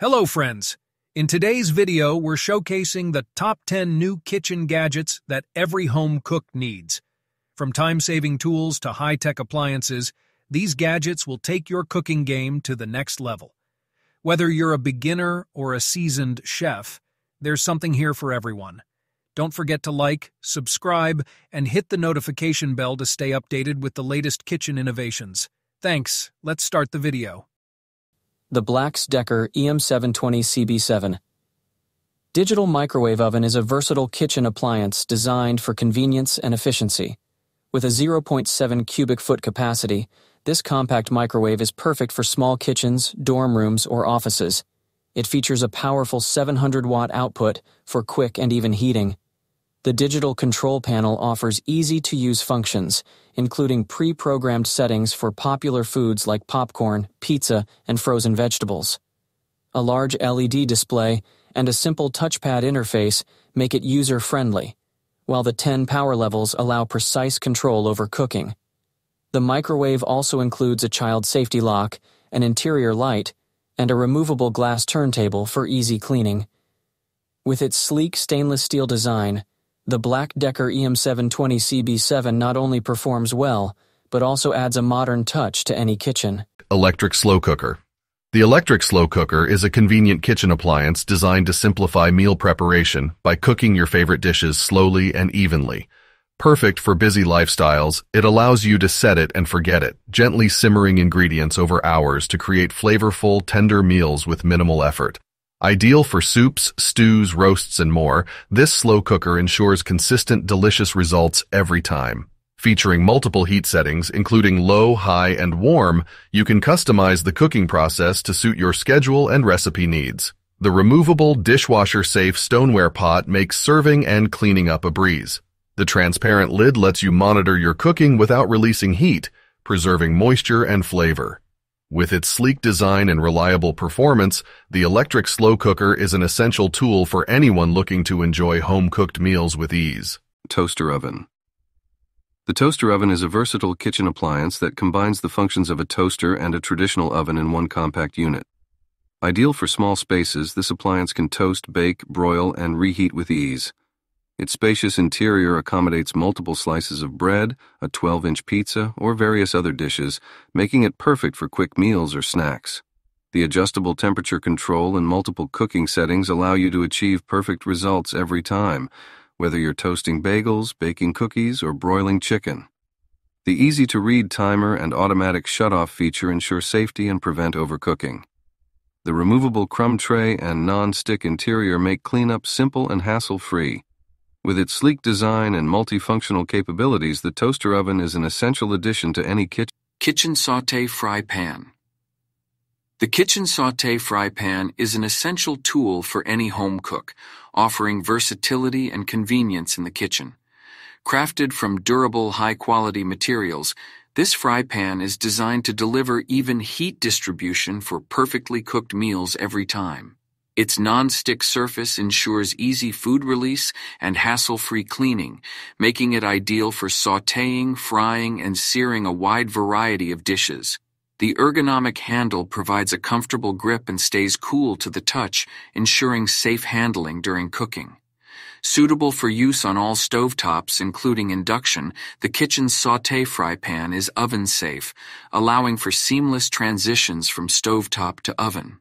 Hello friends! In today's video, we're showcasing the top 10 new kitchen gadgets that every home cook needs. From time-saving tools to high-tech appliances, these gadgets will take your cooking game to the next level. Whether you're a beginner or a seasoned chef, there's something here for everyone. Don't forget to like, subscribe, and hit the notification bell to stay updated with the latest kitchen innovations. Thanks, let's start the video. The Black-Decker EM720CB7 Digital microwave oven is a versatile kitchen appliance designed for convenience and efficiency. With a 0.7 cubic foot capacity, this compact microwave is perfect for small kitchens, dorm rooms, or offices. It features a powerful 700-watt output for quick and even heating. The digital control panel offers easy-to-use functions, including pre-programmed settings for popular foods like popcorn, pizza, and frozen vegetables. A large LED display and a simple touchpad interface make it user-friendly, while the 10 power levels allow precise control over cooking. The microwave also includes a child safety lock, an interior light, and a removable glass turntable for easy cleaning. With its sleek stainless steel design, the Black-Decker EM720CB7 not only performs well, but also adds a modern touch to any kitchen. Electric slow cooker. The electric slow cooker is a convenient kitchen appliance designed to simplify meal preparation by cooking your favorite dishes slowly and evenly. Perfect for busy lifestyles, it allows you to set it and forget it, gently simmering ingredients over hours to create flavorful, tender meals with minimal effort. Ideal for soups, stews, roasts, and more, this slow cooker ensures consistent, delicious results every time. Featuring multiple heat settings, including low, high, and warm, you can customize the cooking process to suit your schedule and recipe needs. The removable, dishwasher-safe stoneware pot makes serving and cleaning up a breeze. The transparent lid lets you monitor your cooking without releasing heat, preserving moisture and flavor. With its sleek design and reliable performance, the electric slow cooker is an essential tool for anyone looking to enjoy home-cooked meals with ease. Toaster oven. The toaster oven is a versatile kitchen appliance that combines the functions of a toaster and a traditional oven in one compact unit. Ideal for small spaces, this appliance can toast, bake, broil, and reheat with ease. Its spacious interior accommodates multiple slices of bread, a 12-inch pizza, or various other dishes, making it perfect for quick meals or snacks. The adjustable temperature control and multiple cooking settings allow you to achieve perfect results every time, whether you're toasting bagels, baking cookies, or broiling chicken. The easy-to-read timer and automatic shut-off feature ensure safety and prevent overcooking. The removable crumb tray and non-stick interior make cleanup simple and hassle-free. With its sleek design and multifunctional capabilities, the toaster oven is an essential addition to any kitchen. Kitchen Sauté Fry Pan. The Kitchen Sauté Fry Pan is an essential tool for any home cook, offering versatility and convenience in the kitchen. Crafted from durable, high-quality materials, this fry pan is designed to deliver even heat distribution for perfectly cooked meals every time. Its non-stick surface ensures easy food release and hassle-free cleaning, making it ideal for sautéing, frying, and searing a wide variety of dishes. The ergonomic handle provides a comfortable grip and stays cool to the touch, ensuring safe handling during cooking. Suitable for use on all stovetops, including induction, the kitchen's sauté fry pan is oven-safe, allowing for seamless transitions from stovetop to oven.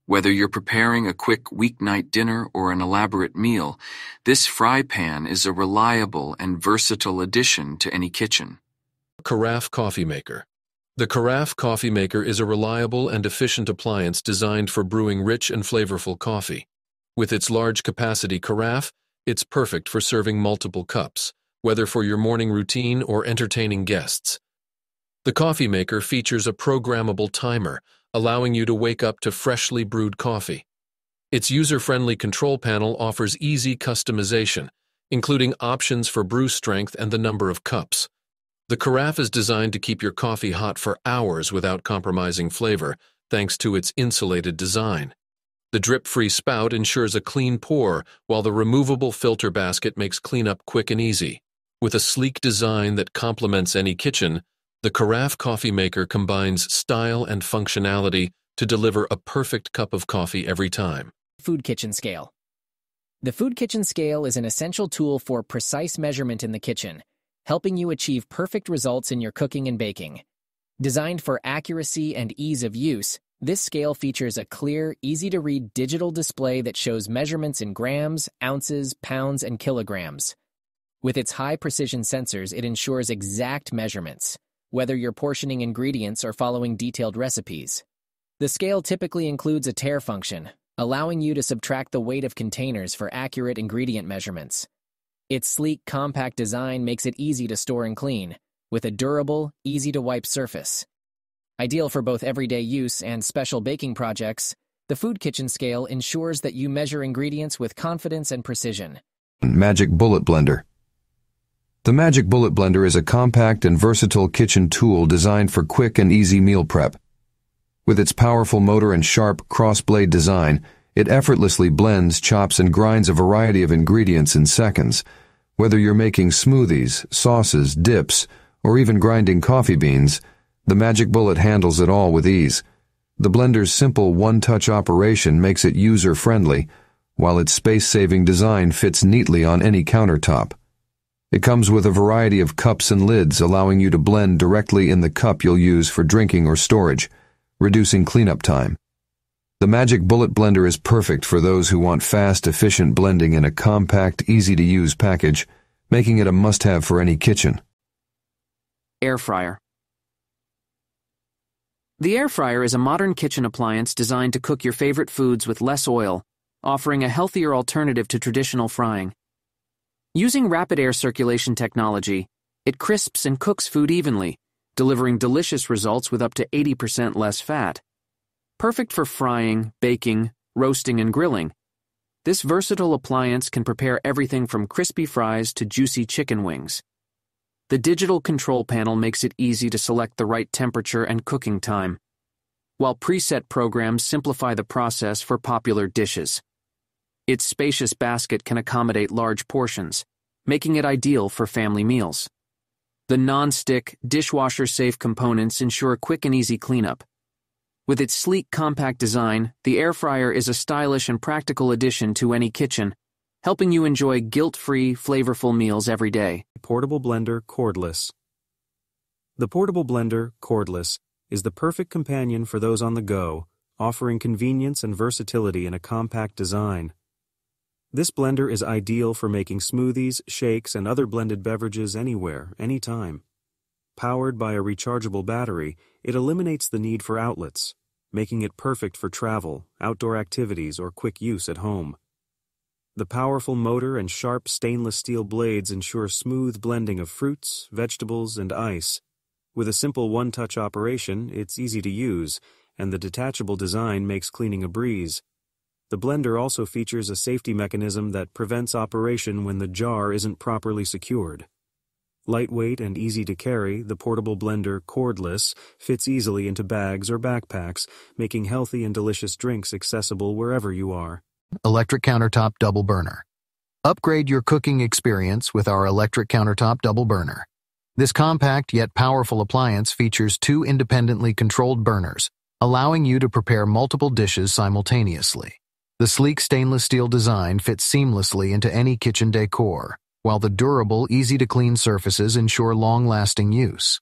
Whether you're preparing a quick weeknight dinner or an elaborate meal, this fry pan is a reliable and versatile addition to any kitchen. Carafe coffee maker. The Carafe coffee maker is a reliable and efficient appliance designed for brewing rich and flavorful coffee. With its large capacity carafe, it's perfect for serving multiple cups, whether for your morning routine or entertaining guests. The coffee maker features a programmable timer, allowing you to wake up to freshly brewed coffee. Its user-friendly control panel offers easy customization, including options for brew strength and the number of cups. The carafe is designed to keep your coffee hot for hours without compromising flavor, thanks to its insulated design. The drip-free spout ensures a clean pour, while the removable filter basket makes cleanup quick and easy. With a sleek design that complements any kitchen, the Carafe coffee maker combines style and functionality to deliver a perfect cup of coffee every time. Food kitchen scale. The food kitchen scale is an essential tool for precise measurement in the kitchen, helping you achieve perfect results in your cooking and baking. Designed for accuracy and ease of use, this scale features a clear, easy-to-read digital display that shows measurements in grams, ounces, pounds, and kilograms. With its high-precision sensors, it ensures exact measurements, whether you're portioning ingredients or following detailed recipes. The scale typically includes a tare function, allowing you to subtract the weight of containers for accurate ingredient measurements. Its sleek, compact design makes it easy to store and clean, with a durable, easy-to-wipe surface. Ideal for both everyday use and special baking projects, the food kitchen scale ensures that you measure ingredients with confidence and precision. Magic Bullet Blender. The Magic Bullet Blender is a compact and versatile kitchen tool designed for quick and easy meal prep. With its powerful motor and sharp cross-blade design, it effortlessly blends, chops, and grinds a variety of ingredients in seconds. Whether you're making smoothies, sauces, dips, or even grinding coffee beans, the Magic Bullet handles it all with ease. The blender's simple one-touch operation makes it user-friendly, while its space-saving design fits neatly on any countertop. It comes with a variety of cups and lids, allowing you to blend directly in the cup you'll use for drinking or storage, reducing cleanup time. The Magic Bullet Blender is perfect for those who want fast, efficient blending in a compact, easy-to-use package, making it a must-have for any kitchen. Air fryer. The air fryer is a modern kitchen appliance designed to cook your favorite foods with less oil, offering a healthier alternative to traditional frying. Using rapid air circulation technology, it crisps and cooks food evenly, delivering delicious results with up to 80% less fat. Perfect for frying, baking, roasting, and grilling, this versatile appliance can prepare everything from crispy fries to juicy chicken wings. The digital control panel makes it easy to select the right temperature and cooking time, while preset programs simplify the process for popular dishes. Its spacious basket can accommodate large portions, making it ideal for family meals. The non-stick, dishwasher-safe components ensure quick and easy cleanup. With its sleek, compact design, the air fryer is a stylish and practical addition to any kitchen, helping you enjoy guilt-free, flavorful meals every day. Portable Blender Cordless. The Portable Blender Cordless is the perfect companion for those on the go, offering convenience and versatility in a compact design. This blender is ideal for making smoothies, shakes, and other blended beverages anywhere, anytime. Powered by a rechargeable battery, it eliminates the need for outlets, making it perfect for travel, outdoor activities, or quick use at home. The powerful motor and sharp stainless steel blades ensure smooth blending of fruits, vegetables, and ice. With a simple one-touch operation, it's easy to use, and the detachable design makes cleaning a breeze. The blender also features a safety mechanism that prevents operation when the jar isn't properly secured. Lightweight and easy to carry, the Portable Blender Cordless fits easily into bags or backpacks, making healthy and delicious drinks accessible wherever you are. Electric countertop double burner. Upgrade your cooking experience with our electric countertop double burner. This compact yet powerful appliance features two independently controlled burners, allowing you to prepare multiple dishes simultaneously. The sleek stainless steel design fits seamlessly into any kitchen decor, while the durable, easy-to-clean surfaces ensure long-lasting use.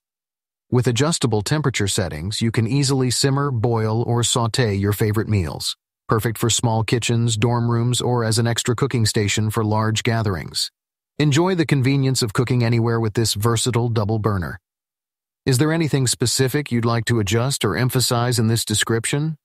With adjustable temperature settings, you can easily simmer, boil, or sauté your favorite meals. Perfect for small kitchens, dorm rooms, or as an extra cooking station for large gatherings. Enjoy the convenience of cooking anywhere with this versatile double burner. Is there anything specific you'd like to adjust or emphasize in this description?